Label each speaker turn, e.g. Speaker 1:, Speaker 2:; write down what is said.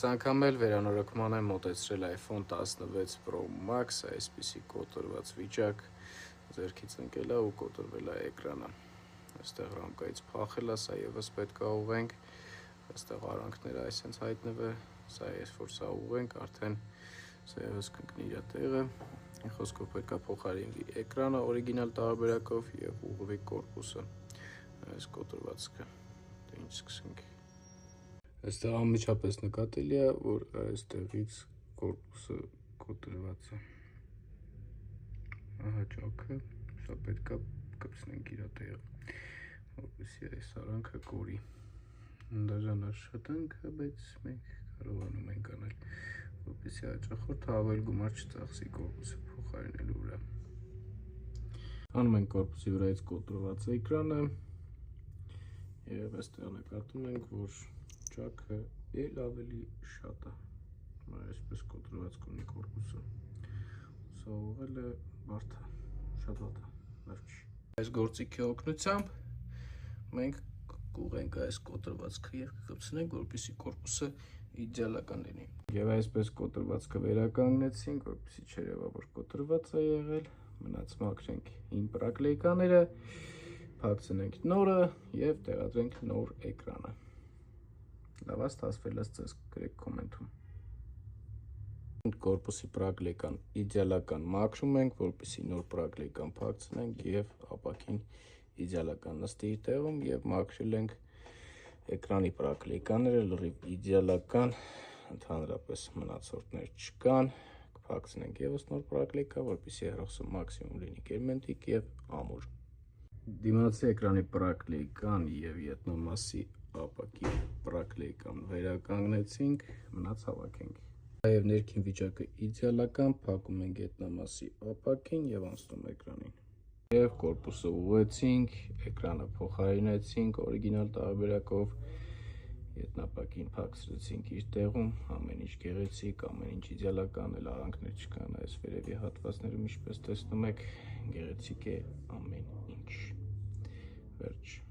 Speaker 1: Անգամ էլ վերանորոգման եմ մոտեցրել iPhone 16 Pro Max, այսպիսի կոտրված վիճակ, ձեռքից ընկել է ու կոտրվել է էկրանը, այստեղ ռամկայից փախել է, սա ևս պետք է ուղենք, այստեղ արանքները այսենց հայտնվ է, սա ես որ սա ուղենք, արդեն սա ևս կընկնի իր տեղը, խոսքով պետք է փոխարինվի էկրանը օրիգինալ տարբերակով և ուղղվի կորպուսը, այս կոտրվածքը, ինչ սկսենք։ Այստեղ անմիջապես նկատելի է, որ այստեղից կորպուսը կոտրված է, ահա ճաքը, սա պետք է կպցնենք իր տեղը, որպեսզի այս արանքը կորի, դաժան աշխատանքը, բայց մենք կարողանում ենք անել, որպեսզի հաճախորդը ավելի գումար չծախսի կորպուսը փոխարինելու վրա։ Անում ենք կորպուսի վրայից կոտրված էկրանը և այստեղ նկատում ենք, որ ճաքը էլ ավելի շատ է, այսպես կոտրված կունի կորպուսը, սա ուղղել է բարդ է, շատ վատ է, լավ չի։ Այս գործիքի օգնությամբ մենք կուղենք այս կոտրվածքը և կկպցնենք, որպեսզի կորպուսը իդեալական լինի։ Եվ այսպես կոտրվածքը վերականգնեցինք, որպեսզի չերևա, որ կոտրված է եղել, մնաց մաքրենք հին պրակլեյկաները, փակցնենք նորը և տեղադրենք նոր էկրանը։ Լավ, ստացվել է, ձեզ գրեք կոմենտում։ Կորպուսի պրակլեյկան իդեալական մաքրում ենք, որպեսզի նոր պրակլեյկան փակցնենք և ապակին իդեալական նստի իր տեղում և մաքրել ենք էկրանի պրակլեյկաները լրիվ իդեալական, ընդհանրապես մնացորդներ չկան, կփակցնենք ևս նոր պրակլեյկա, որպեսզի հեռախոսը մաքսիմում լինի գերմենթիկ և ամուր։ Դիմացի էկրանի պրակլեյկան և ետնամասի ապակի պրակլեյկան վերականգնեցինք, մնաց հավաքենք։ Նաև ներքին վիճակը իդեալական, փակում ենք ետնամասի ապակին և անցնում էկրանին։ Եվ կորպուսը ուղղեցինք, էկրանը փոխարինեցինք օրիգինալ տարբերակով, ետնապակին փակցրեցինք իր տեղում, ամեն ինչ գեղեցիկ, ամեն ինչ իդեալական, էլ արանքներ չկան, այս վերևի հատվածներում ինչպես տեսնում եք, գեղեցիկ է ամեն ինչ։ Վերջ։